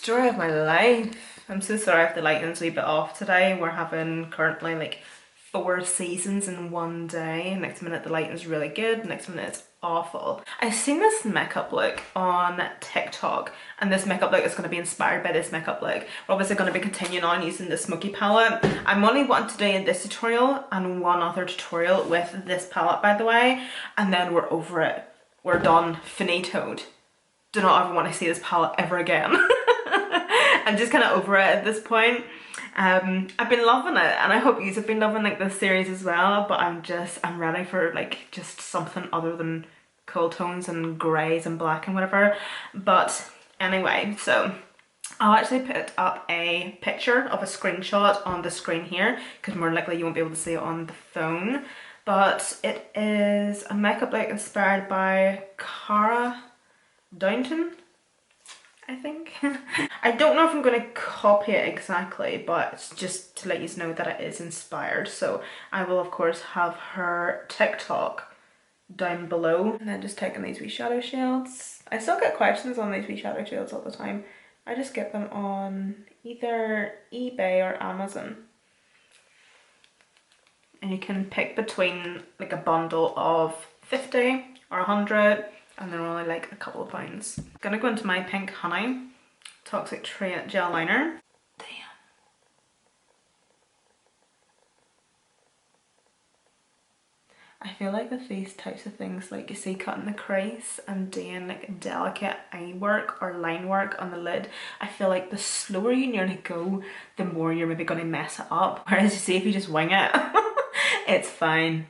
Story of my life. I'm so sorry if the lighting's a wee bit off today. We're having currently like 4 seasons in one day. Next minute the lighting's really good, next minute it's awful. I've seen this makeup look on TikTok and this makeup look is going to be inspired by this makeup look. We're obviously going to be continuing on using the Smokey palette. I'm only wanting to do this tutorial and one other tutorial with this palette, by the way, and then we're over it. We're done, finitoed. Do not ever want to see this palette ever again. I'm just kind of over it at this point. I've been loving it and I hope you have been loving like this series as well, but I'm ready for like just something other than cool tones and greys and black and whatever. But anyway, so I'll actually put up a picture of a screenshot on the screen here because more likely you won't be able to see it on the phone. But it is a makeup look inspired by Cara Downton, I think. I don't know if I'm going to copy it exactly, but it's just to let you know that it is inspired. So I will of course have her TikTok down below. And then just taking these wee shadow shades. I still get questions on these wee shadow shades all the time. I just get them on either eBay or Amazon. And you can pick between like a bundle of 50 or 100. And they're only like a couple of pounds. Gonna go into my Pink Honey Toxic Trait Gel Liner. Damn. I feel like with these types of things, like you see cutting the crease and doing like delicate eye work or line work on the lid, I feel like the slower you nearly go, the more you're maybe gonna mess it up. Whereas you see if you just wing it, it's fine.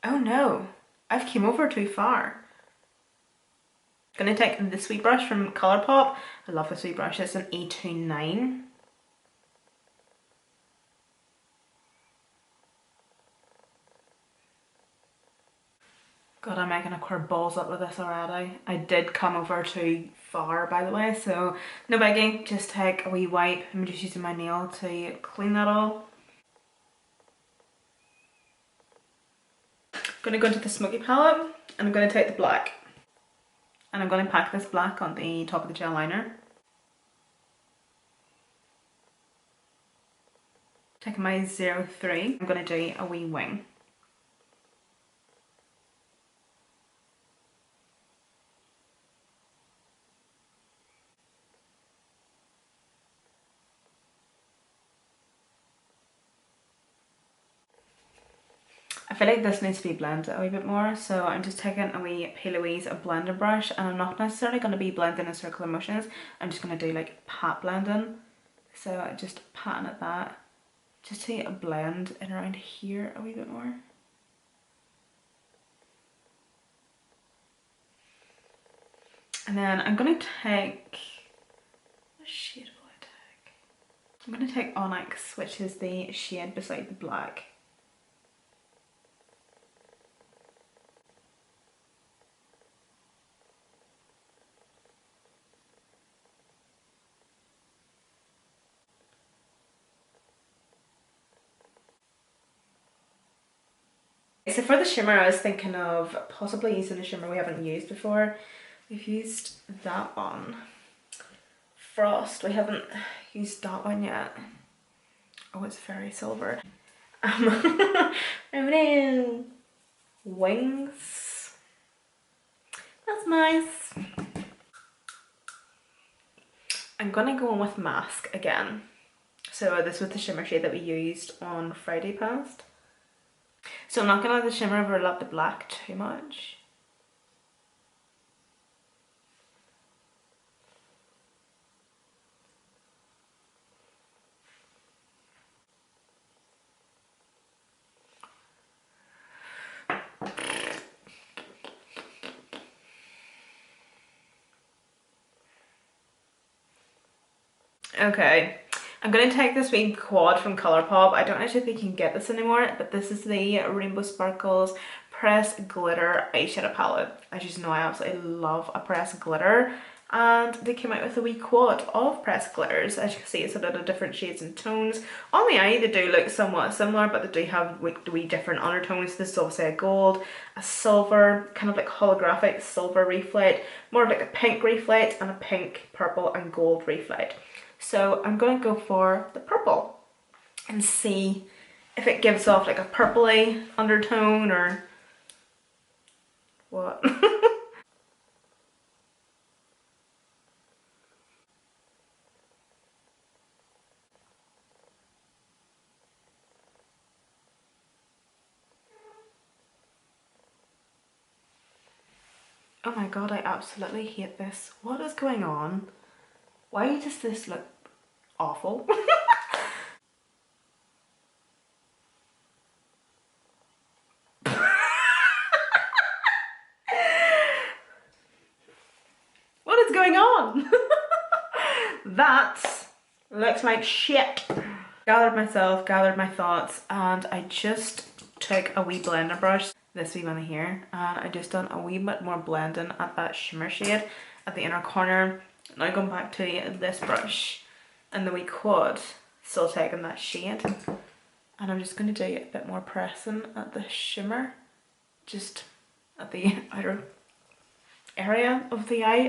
Oh no, I've came over too far. Gonna take the sweet brush from Colourpop. I love the sweet brush, it's an E29. God, I'm making a queer balls up with this already. I did come over too far, by the way, so no biggie. Just take a wee wipe. I'm just using my nail to clean that all. I'm gonna go into the Smoky palette and I'm gonna take the black. And I'm gonna pack this black on the top of the gel liner. Taking my 03, I'm gonna do a wee wing. I feel like this needs to be blended a wee bit more, so I'm just taking a wee P. Louise blender brush and I'm not necessarily going to be blending in circular motions. I'm just going to do like pat blending. So just patting at that, just to blend in around here a wee bit more. And then I'm going to take, what shade will I take? I'm going to take Onyx, which is the shade beside the black. So for the shimmer, I was thinking of possibly using a shimmer we haven't used before. We've used that one. Frost, we haven't used that one yet. Oh, it's very silver. Wings. That's nice. I'm gonna go on with Mask again. So this was the shimmer shade that we used on Friday past. So I'm not gonna let the shimmer overlap the black too much. Okay, I'm going to take this wee quad from Colourpop. I don't actually think you can get this anymore, but this is the Rainbow Sparkles pressed glitter eyeshadow palette. As you know, I absolutely love a pressed glitter, and they came out with a wee quad of pressed glitters. As you can see, it's a lot of different shades and tones. On the eye, they do look somewhat similar, but they do have wee different undertones. This is obviously a gold, a silver, kind of like holographic silver reflect, more of like a pink reflect, and a pink, purple, and gold reflect. So I'm going to go for the purple and see if it gives off like a purpley undertone or what. Oh my god, I absolutely hate this. What is going on? Why does this look awful? What is going on? That looks like shit. Gathered myself, gathered my thoughts, and I just took a wee blender brush, this wee one here, and I just done a wee bit more blending at that shimmer shade at the inner corner. Now going back to this brush and the wee quad, still taking that shade, and I'm just going to do a bit more pressing at the shimmer, just at the outer area of the eye.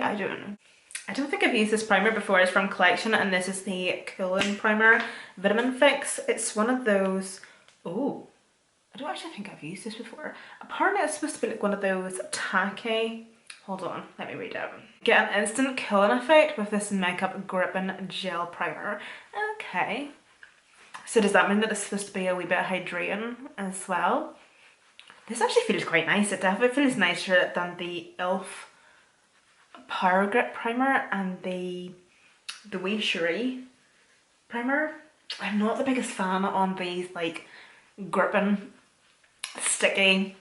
I don't think I've used this primer before. It's from Collection, and this is the Cooling Primer Vitamin Fix. It's one of those, oh, I don't actually think I've used this before. Apparently it's supposed to be like one of those tacky, hold on, let me read it. Get an instant cooling effect with this makeup gripping gel primer. Okay. So does that mean that it's supposed to be a wee bit hydrating as well? This actually feels quite nice. It definitely feels nicer than the e.l.f. Power Grip Primer and the wee Cherie primer. I'm not the biggest fan on these like gripping, sticky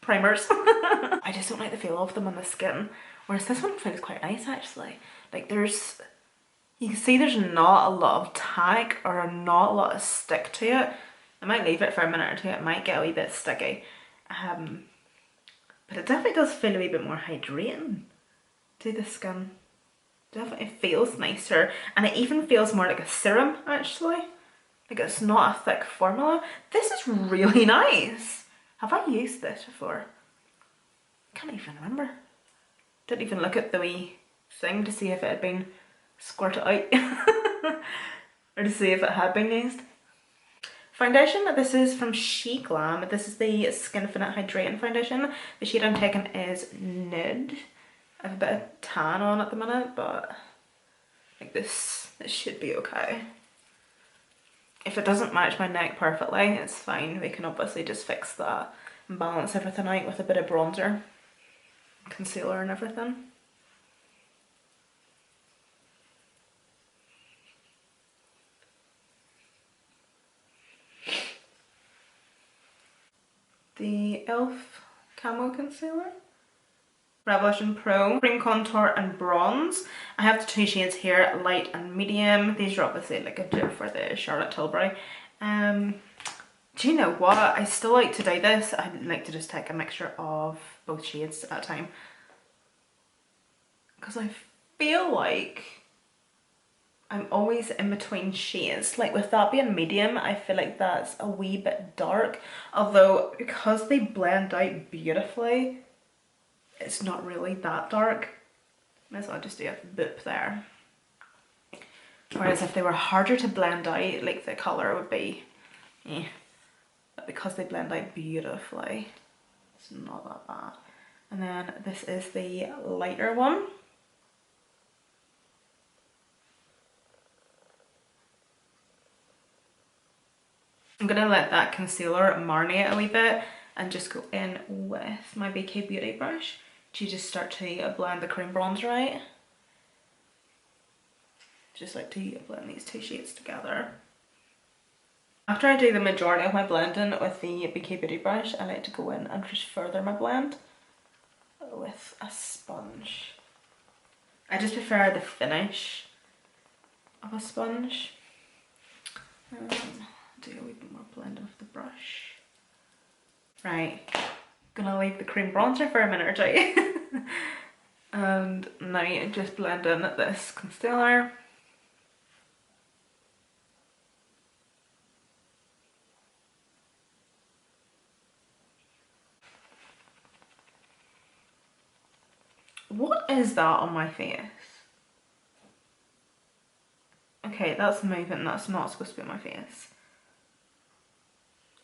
primers. I just don't like the feel of them on the skin. Whereas this one feels quite nice actually. Like you can see there's not a lot of tag or not a lot of stick to it. I might leave it for a minute or two, it might get a wee bit sticky. But it definitely does feel a wee bit more hydrating to the skin. Definitely feels nicer, and it even feels more like a serum actually. Like it's not a thick formula. This is really nice. Have I used this before? I can't even remember. Didn't even look at the wee thing to see if it had been squirted out or to see if it had been used. Foundation, this is from GLAM. This is the Skin Infinite Hydrating Foundation. The shade I'm taking is Nude. I have a bit of tan on at the minute, but I think this should be okay. If it doesn't match my neck perfectly, it's fine. We can obviously just fix that and balance everything out with a bit of bronzer, concealer and everything. The e.l.f. Camo Concealer. Revolution Pro Cream Contour and Bronze. I have the two shades here, light and medium. These are obviously like a dupe for the Charlotte Tilbury. Do you know what? I still like to do this. I like to just take a mixture of both shades at a time, because I feel like I'm always in between shades. Like with that being medium, I feel like that's a wee bit dark. Although because they blend out beautifully, it's not really that dark. Might as well just do a boop there. Whereas if they were harder to blend out, like the colour would be, but because they blend out beautifully, it's not that bad. And then this is the lighter one. I'm gonna let that concealer marinate a wee bit and just go in with my BK Beauty brush to just start to blend the cream bronzer out. Just like to blend these two shades together. After I do the majority of my blending with the BK Beauty brush, I like to go in and just further my blend with a sponge. I just prefer the finish of a sponge. Do a wee bit more blending with the brush. Right, Gonna leave the cream bronzer for a minute or two. And now just blend in this concealer. What is that on my face? Okay, that's moving, that's not supposed to be on my face.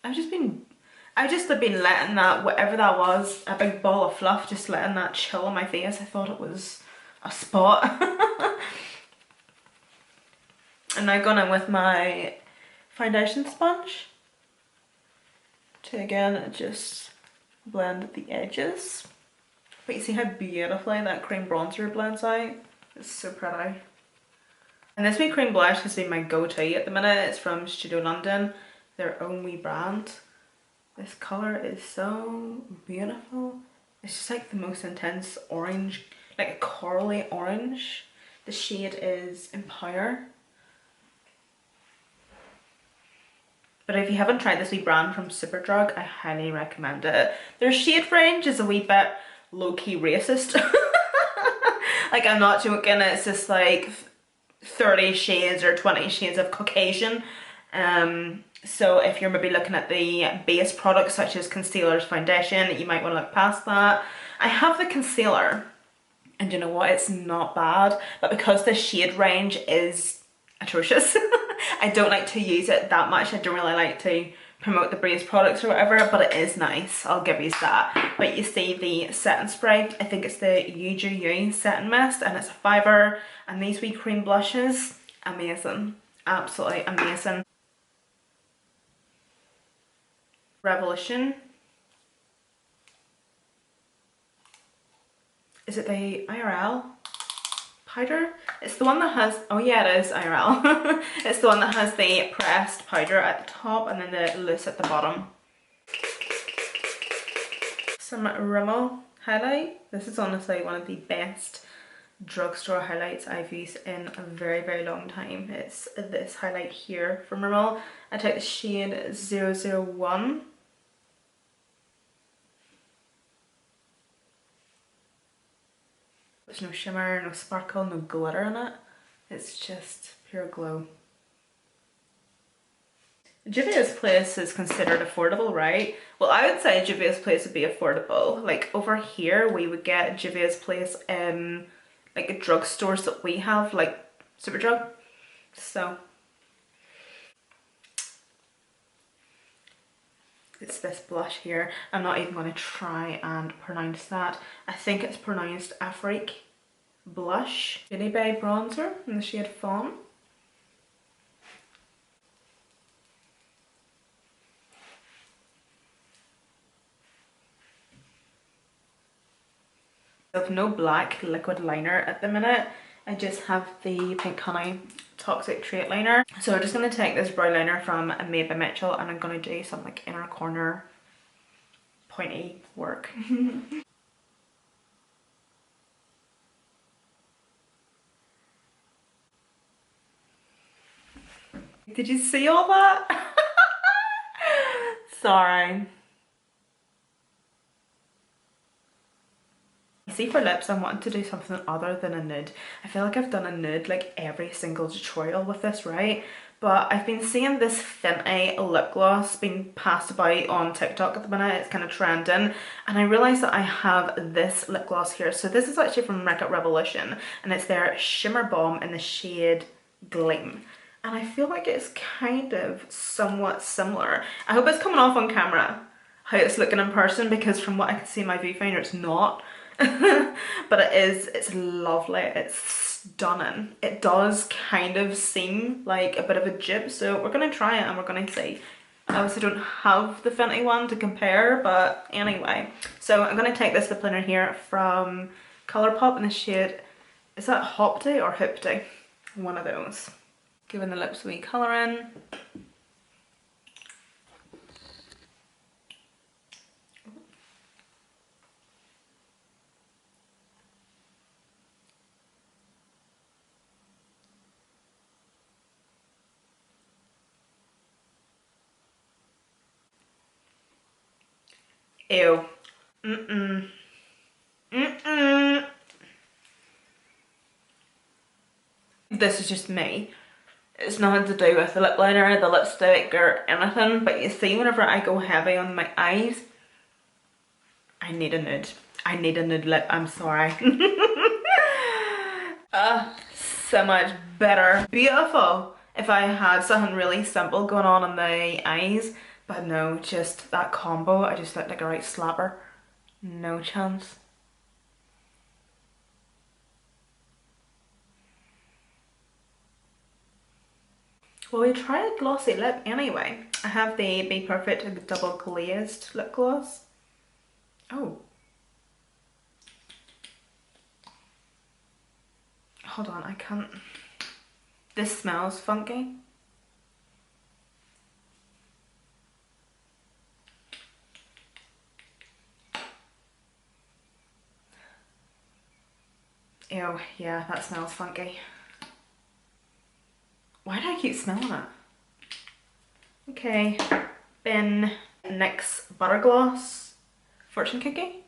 I've just have been letting that, whatever that was, a big ball of fluff, just letting that chill on my face. I thought it was a spot. I'm now going in with my foundation sponge to again just blend the edges. But you see how beautifully that cream bronzer blends out? It's so pretty. And this wee cream blush has been my go-to at the minute. It's from Studio London, their own wee brand. This colour is so beautiful. It's just like the most intense orange, like a corally orange. The shade is Empower. But if you haven't tried this wee brand from Superdrug, I highly recommend it. Their shade range is a wee bit low-key racist. Like, I'm not joking, it's just like 30 shades or 20 shades of Caucasian. So if you're maybe looking at the base products such as concealers, foundation, you might want to look past that. I have the concealer, and you know what, it's not bad, but because the shade range is atrocious, I don't like to use it that much. I don't really like to promote the base products or whatever, but it is nice, I'll give you that. But you see the setting spray, I think it's the You setting mist, and it's a fiver, and these wee cream blushes, amazing, absolutely amazing. Revolution. Is it the IRL powder? It's the one that has, oh yeah, it is IRL. It's the one that has the pressed powder at the top and then the loose at the bottom. Some Rimmel highlight. This is honestly one of the best drugstore highlights I've used in a very, very long time. It's this highlight here from Rimmel. I take the shade 001. There's no shimmer, no sparkle, no glitter in it. It's just pure glow. Juvia's Place is considered affordable, right? Well, I would say Juvia's Place would be affordable. Like over here, we would get Juvia's Place in like drugstores that we have, like Superdrug. So it's this blush here. I'm not even going to try and pronounce that. I think it's pronounced Afrique blush. Billy Bay bronzer in the shade Fawn. I have no black liquid liner at the minute. I just have the Pink Honey Toxic Trait Liner. So I'm just going to take this brow liner from Made by Mitchell and I'm going to do some like inner corner pointy work. Did you see all that? Sorry. See, for lips, I'm wanting to do something other than a nude. I feel like I've done a nude like every single tutorial with this, right? But I've been seeing this Fenty lip gloss being passed about on TikTok at the minute. It's kind of trending. And I realised that I have this lip gloss here. So this is actually from Makeup Revolution. And it's their Shimmer Bomb in the shade GLAM. And I feel like it's kind of somewhat similar. I hope it's coming off on camera, how it's looking in person, because from what I can see in my viewfinder, it's not. But it is, it's lovely, it's stunning. It does kind of seem like a bit of a dupe, so we're going to try it and we're going to see. I obviously don't have the Fenty one to compare, but anyway. So I'm going to take this lip liner here from Colourpop in the shade, is that Hopty or Hoopty? One of those. Giving the lips a wee colour in. Ew. Mm-mm. Mm-mm. This is just me. It's nothing to do with the lip liner, the lipstick, or anything, but you see, whenever I go heavy on my eyes, I need a nude. I need a nude lip, I'm sorry. So much better. Beautiful if I had something really simple going on in the eyes, but no, just that combo, I just look like a right slapper. No chance. Well, we try a glossy lip anyway. I have the Be Perfect double glazed lip gloss. Oh. Hold on, I can't. This smells funky. Ew, yeah, that smells funky. Why do I keep smelling it? Okay, bin. NYX Butter Gloss Fortune Cookie.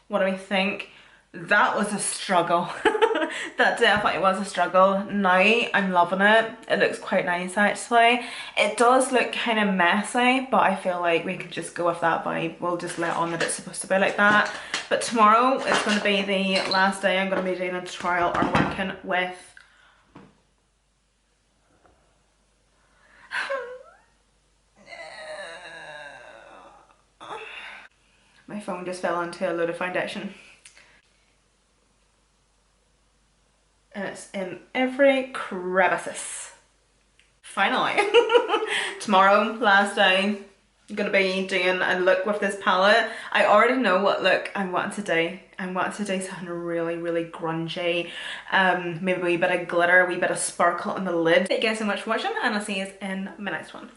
What do we think? That was a struggle. That definitely was a struggle. Now I'm loving it. It looks quite nice actually. It does look kind of messy, but I feel like we could just go with that vibe. We'll just let on that it's supposed to be like that. But tomorrow is going to be the last day I'm going to be doing a tutorial or working with my phone just fell into a load of foundation. And it's in every crevice. Finally. Tomorrow, last day, I'm gonna be doing a look with this palette. I already know what look I want to do. I want to do something really, really grungy. Maybe a wee bit of glitter, a wee bit of sparkle on the lid. Thank you guys so much for watching, and I'll see you in my next one.